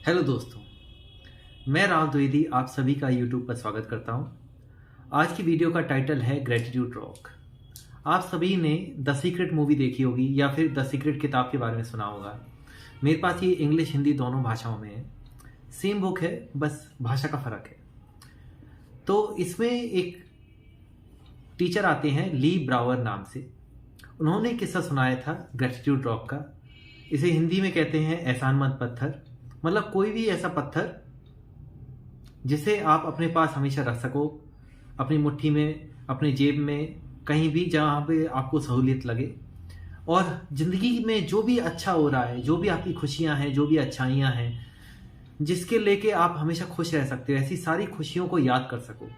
Hello दोस्तों, मैं राम द्विवेदी आप सभी का यूट्यूब पर स्वागत करता हूं। आज की वीडियो का टाइटल है ग्रेटिट्यूड रॉक। आप सभी ने द सीक्रेट मूवी देखी होगी या फिर द सीक्रेट किताब के बारे में सुना होगा। मेरे पास ये इंग्लिश हिंदी दोनों भाषाओं में है। सेम बुक है, बस भाषा का फ़र्क है। तो इसमें एक टीचर आते हैं ली ब्रावर नाम से। उन्होंने एक किस्सा सुनाया था ग्रेटिट्यूड रॉक का। इसे हिंदी में कहते हैं एहसानमंद पत्थर। मतलब कोई भी ऐसा पत्थर जिसे आप अपने पास हमेशा रख सको, अपनी मुट्ठी में, अपने जेब में, कहीं भी जहाँ पे आपको सहूलियत लगे। और ज़िंदगी में जो भी अच्छा हो रहा है, जो भी आपकी खुशियाँ हैं, जो भी अच्छाइयाँ हैं, जिसके लेके आप हमेशा खुश रह सकते हो, ऐसी सारी खुशियों को याद कर सको,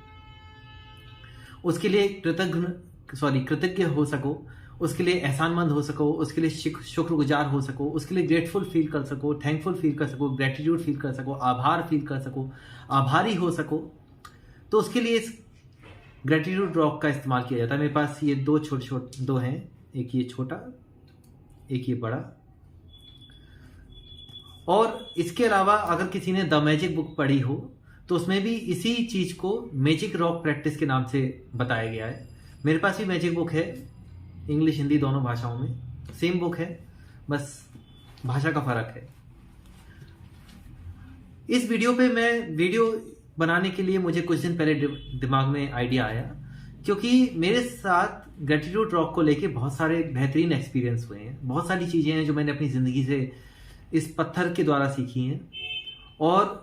उसके लिए कृतज्ञ हो सको, उसके लिए एहसानमंद हो सको, उसके लिए शुक्रगुजार हो सको, उसके लिए ग्रेटफुल फील कर सको, थैंकफुल फील कर सको, ग्रेटिट्यूड फील कर सको, आभार फील कर सको, आभारी हो सको। तो उसके लिए इस ग्रेटिट्यूड रॉक का इस्तेमाल किया जाता है। मेरे पास ये दो छोटे दो हैं, एक ये छोटा, एक ये बड़ा। और इसके अलावा अगर किसी ने द मैजिक बुक पढ़ी हो तो उसमें भी इसी चीज़ को मैजिक रॉक प्रैक्टिस के नाम से बताया गया है। मेरे पास भी मैजिक बुक है, इंग्लिश हिंदी दोनों भाषाओं में। सेम बुक है, बस भाषा का फ़र्क है। इस वीडियो पे वीडियो बनाने के लिए मुझे कुछ दिन पहले दिमाग में आइडिया आया, क्योंकि मेरे साथ ग्रेटिट्यूड रॉक को लेके बहुत सारे बेहतरीन एक्सपीरियंस हुए हैं। बहुत सारी चीज़ें हैं जो मैंने अपनी ज़िंदगी से इस पत्थर के द्वारा सीखी हैं। और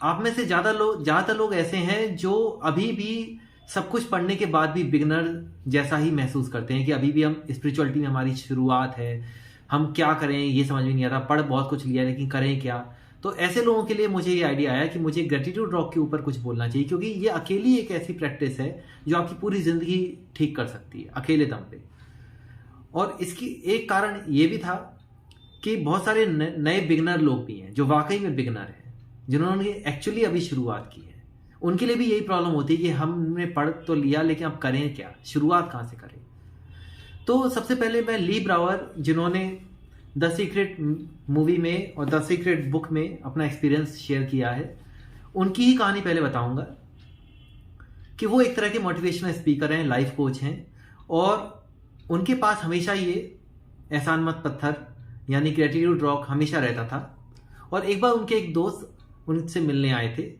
आप में से ज़्यादातर लोग ऐसे हैं जो अभी भी सब कुछ पढ़ने के बाद भी बिगनर जैसा ही महसूस करते हैं कि अभी भी हम स्पिरिचुअलिटी में हमारी शुरुआत है, हम क्या करें ये समझ में नहीं आता, पढ़ बहुत कुछ लिया लेकिन करें क्या। तो ऐसे लोगों के लिए मुझे ये आइडिया आया कि मुझे ग्रेटिट्यूड रॉक के ऊपर कुछ बोलना चाहिए, क्योंकि ये अकेली एक ऐसी प्रैक्टिस है जो आपकी पूरी ज़िंदगी ठीक कर सकती है अकेले दम पे। और इसकी एक कारण ये भी था कि बहुत सारे नए बिगनर लोग भी हैं जो वाकई में बिगनर हैं, जिन्होंने एक्चुअली अभी शुरुआत की है। उनके लिए भी यही प्रॉब्लम होती है कि हमने पढ़ तो लिया लेकिन अब करें क्या, शुरुआत कहाँ से करें। तो सबसे पहले मैं ली ब्रावर, जिन्होंने द सीक्रेट मूवी में और द सीक्रेट बुक में अपना एक्सपीरियंस शेयर किया है, उनकी ही कहानी पहले बताऊंगा। कि वो एक तरह के मोटिवेशनल स्पीकर हैं, लाइफ कोच हैं, और उनके पास हमेशा ये एहसानमंद पत्थर यानी ग्रेटिट्यूड रॉक हमेशा रहता था। और एक बार उनके एक दोस्त उनसे मिलने आए थे,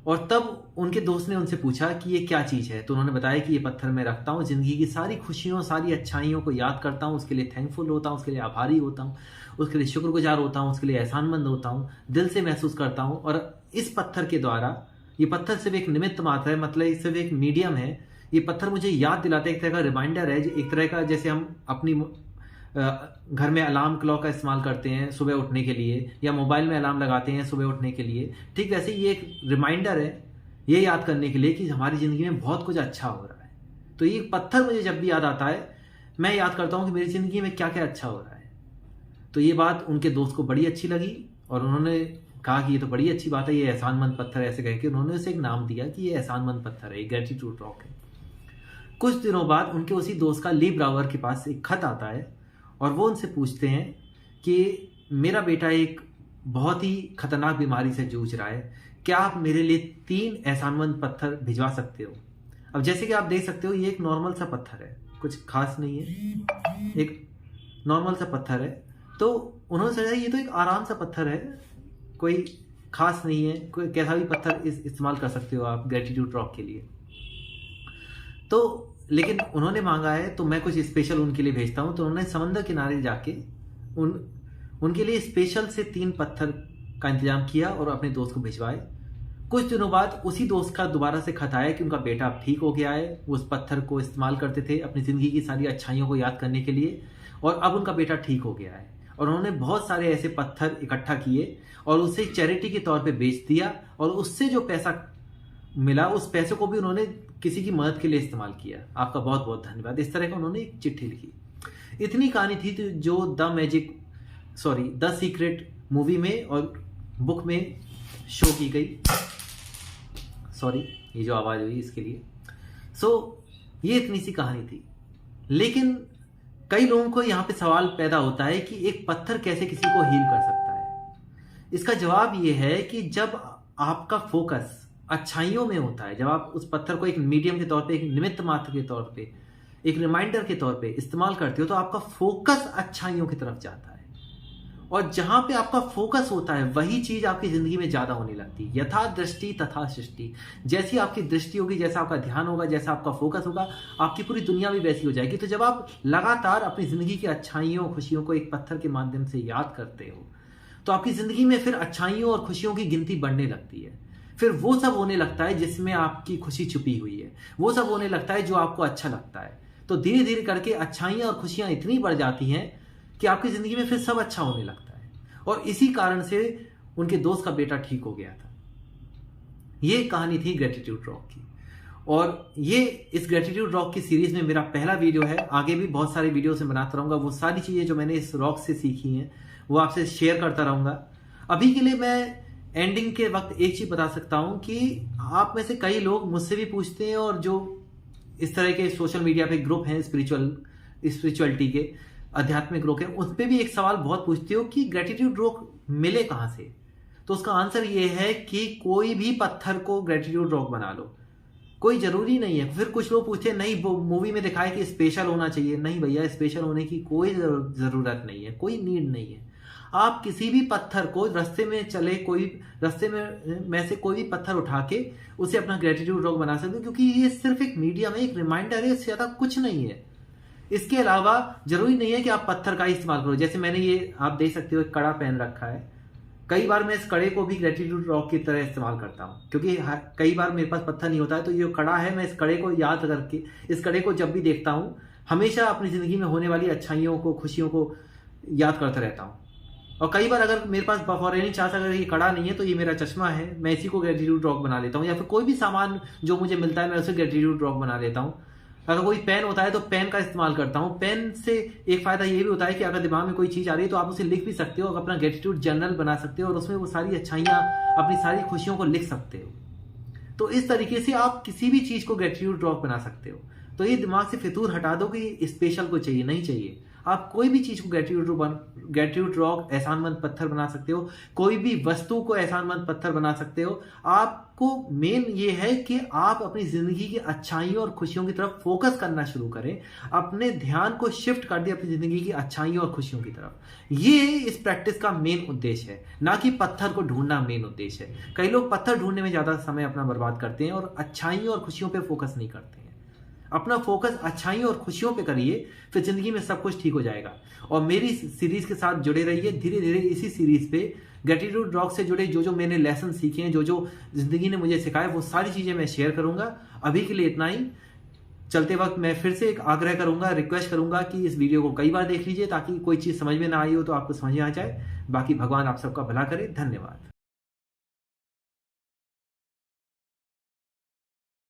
और तब उनके दोस्त ने उनसे पूछा कि ये क्या चीज़ है। तो उन्होंने बताया कि ये पत्थर मैं रखता हूँ, ज़िंदगी की सारी खुशियों, सारी अच्छाइयों को याद करता हूँ, उसके लिए थैंकफुल होता हूँ, उसके लिए आभारी होता हूँ, उसके लिए शुक्रगुजार होता हूँ, उसके लिए एहसानमंद होता हूँ, दिल से महसूस करता हूँ। और इस पत्थर के द्वारा, ये पत्थर सिर्फ एक निमित्त मात्र है, मतलब ये सिर्फ एक मीडियम है। ये पत्थर मुझे याद दिलाता है, एक तरह का रिमाइंडर है, एक तरह का जैसे हम अपनी घर में अलार्म क्लॉक का इस्तेमाल करते हैं सुबह उठने के लिए, या मोबाइल में अलार्म लगाते हैं सुबह उठने के लिए। ठीक वैसे ये एक रिमाइंडर है, ये याद करने के लिए कि हमारी ज़िंदगी में बहुत कुछ अच्छा हो रहा है। तो ये पत्थर मुझे जब भी याद आता है, मैं याद करता हूँ कि मेरी ज़िंदगी में क्या क्या अच्छा हो रहा है। तो ये बात उनके दोस्त को बड़ी अच्छी लगी, और उन्होंने कहा कि ये तो बड़ी अच्छी बात है, ये एहसानमंद पत्थर, ऐसे कह के उन्होंने उसे एक नाम दिया कि ये एहसानमंद पत्थर है, ये ग्रेटिट्यूड रॉक है। कुछ दिनों बाद उनके उसी दोस्त का ली ब्रावर के पास एक खत आता है, और वो उनसे पूछते हैं कि मेरा बेटा एक बहुत ही खतरनाक बीमारी से जूझ रहा है, क्या आप मेरे लिए 3 एहसानमंद पत्थर भिजवा सकते हो। अब जैसे कि आप देख सकते हो, ये एक नॉर्मल सा पत्थर है, कुछ खास नहीं है, एक नॉर्मल सा पत्थर है। तो उन्होंने सोचा ये तो एक आराम सा पत्थर है, कोई खास नहीं है, कोई कैसा भी पत्थर इस्तेमाल कर सकते हो आप ग्रेटिट्यूड रॉक के लिए। तो लेकिन उन्होंने मांगा है तो मैं कुछ स्पेशल उनके लिए भेजता हूँ। तो उन्होंने समंदर किनारे जाके उनके लिए स्पेशल से 3 पत्थर का इंतजाम किया और अपने दोस्त को भिजवाए। कुछ दिनों बाद उसी दोस्त का दोबारा से खत आया कि उनका बेटा अब ठीक हो गया है। वो उस पत्थर को इस्तेमाल करते थे अपनी ज़िंदगी की सारी अच्छाइयों को याद करने के लिए, और अब उनका बेटा ठीक हो गया है। और उन्होंने बहुत सारे ऐसे पत्थर इकट्ठा किए और उसे चैरिटी के तौर पे बेच दिया, और उससे जो पैसा मिला उस पैसे को भी उन्होंने किसी की मदद के लिए इस्तेमाल किया। आपका बहुत बहुत धन्यवाद। इस तरह का उन्होंने एक चिट्ठी लिखी। इतनी कहानी थी जो द सीक्रेट मूवी में और बुक में शो की गई। ये जो आवाज़ हुई इसके लिए। ये इतनी सी कहानी थी। लेकिन कई लोगों को यहाँ पे सवाल पैदा होता है कि एक पत्थर कैसे किसी को हील कर सकता है। इसका जवाब ये है कि जब आपका फोकस अच्छाइयों में होता है, जब आप उस पत्थर को एक मीडियम के तौर पे, एक निमित्त मात्र के तौर पे, एक रिमाइंडर के तौर पे इस्तेमाल करते हो, तो आपका फोकस अच्छाइयों की तरफ जाता है। और जहां पे आपका फोकस होता है वही चीज आपकी जिंदगी में ज्यादा होने लगती है। यथा दृष्टि तथा सृष्टि। जैसी आपकी दृष्टि होगी, जैसा आपका ध्यान होगा, जैसा आपका फोकस होगा, आपकी पूरी दुनिया भी वैसी हो जाएगी। तो जब आप लगातार अपनी जिंदगी की अच्छाइयों खुशियों को एक पत्थर के माध्यम से याद करते हो, तो आपकी जिंदगी में फिर अच्छाइयों और खुशियों की गिनती बढ़ने लगती है। फिर वो सब होने लगता है जिसमें आपकी खुशी छुपी हुई है, वो सब होने लगता है जो आपको अच्छा लगता है। तो धीरे धीरे करके अच्छाइयां और खुशियां इतनी बढ़ जाती हैं कि आपकी जिंदगी में फिर सब अच्छा होने लगता है। और इसी कारण से उनके दोस्त का बेटा ठीक हो गया था। ये कहानी थी ग्रेटिट्यूड रॉक की। और ये इस ग्रेटिट्यूड रॉक की सीरीज में मेरा पहला वीडियो है। आगे भी बहुत सारे वीडियो से बनाता रहूंगा। वो सारी चीजें जो मैंने इस रॉक से सीखी हैं वो आपसे शेयर करता रहूंगा। अभी के लिए मैं एंडिंग के वक्त एक चीज बता सकता हूं कि आप में से कई लोग मुझसे भी पूछते हैं, और जो इस तरह के सोशल मीडिया पे ग्रुप हैं स्पिरिचुअलिटी के, आध्यात्मिक ग्रुप है, उस पर भी एक सवाल बहुत पूछते हो कि ग्रेटिट्यूड रॉक मिले कहां से। तो उसका आंसर ये है कि कोई भी पत्थर को ग्रेटिट्यूड रॉक बना लो, कोई जरूरी नहीं है। फिर कुछ लोग पूछते हैं नहीं वो मूवी में दिखाए कि स्पेशल होना चाहिए। नहीं भैया, स्पेशल होने की कोई जरूरत नहीं है, कोई नीड नहीं है। आप किसी भी पत्थर को रास्ते में चले, कोई रास्ते में से कोई भी पत्थर उठा के उसे अपना ग्रेटिट्यूड रॉक बना सकते हो, क्योंकि ये सिर्फ एक मीडियम है, एक रिमाइंडर है, इससे ज्यादा कुछ नहीं है। इसके अलावा जरूरी नहीं है कि आप पत्थर का ही इस्तेमाल करो। जैसे मैंने ये आप देख सकते हो एक कड़ा पहन रखा है। कई बार मैं इस कड़े को भी ग्रेटिट्यूड रॉक की तरह इस्तेमाल करता हूँ, क्योंकि कई बार मेरे पास पत्थर नहीं होता है। तो ये कड़ा है, मैं इस कड़े को याद करके, इस कड़े को जब भी देखता हूँ हमेशा अपनी जिंदगी में होने वाली अच्छाइयों को, खुशियों को याद करता रहता हूँ। और कई बार अगर मेरे पास फॉर एनी चांस अगर ये कड़ा नहीं है तो ये मेरा चश्मा है, मैं इसी को ग्रेटिट्यूड रॉक बना लेता हूँ। या फिर कोई भी सामान जो मुझे मिलता है मैं उसे ग्रेटिट्यूड रॉक बना लेता हूँ। अगर कोई पेन होता है तो पेन का इस्तेमाल करता हूँ। पेन से एक फायदा ये भी होता है कि अगर दिमाग में कोई चीज आ रही है तो आप उसे लिख भी सकते हो, अपना ग्रेटिट्यूड जर्नल बना सकते हो और उसमें वो सारी अच्छाइयां, अपनी सारी खुशियों को लिख सकते हो। तो इस तरीके से आप किसी भी चीज को ग्रेटिट्यूड रॉक बना सकते हो। तो ये दिमाग से फितूर हटा दो कि स्पेशल को चाहिए, नहीं चाहिए। आप कोई भी चीज को ग्रेटिट्यूड रॉक, एहसानमंद पत्थर बना सकते हो। कोई भी वस्तु को एहसानमंद पत्थर बना सकते हो। आपको मेन ये है कि आप अपनी जिंदगी की अच्छाइयों और खुशियों की तरफ फोकस करना शुरू करें। अपने ध्यान को शिफ्ट कर दें अपनी जिंदगी की अच्छाइयों और खुशियों की तरफ। ये इस प्रैक्टिस का मेन उद्देश्य है, ना कि पत्थर को ढूंढना मेन उद्देश्य है। कई लोग पत्थर ढूंढने में ज्यादा समय अपना बर्बाद करते हैं और अच्छाइयों और खुशियों पर फोकस नहीं करते हैं। अपना फोकस अच्छाइयों और खुशियों पे करिए, फिर जिंदगी में सब कुछ ठीक हो जाएगा। और मेरी सीरीज के साथ जुड़े रहिए। धीरे धीरे इसी सीरीज पे ग्रेटिट्यूड रॉक से जुड़े जो जो मैंने लेसन सीखे हैं, जो जो जिंदगी ने मुझे सिखाया, वो सारी चीजें मैं शेयर करूंगा। अभी के लिए इतना ही। चलते वक्त मैं फिर से एक आग्रह करूंगा, रिक्वेस्ट करूंगा कि इस वीडियो को कई बार देख लीजिए, ताकि कोई चीज समझ में ना आई हो तो आपको समझ में आ जाए। बाकी भगवान आप सबका भला करे। धन्यवाद।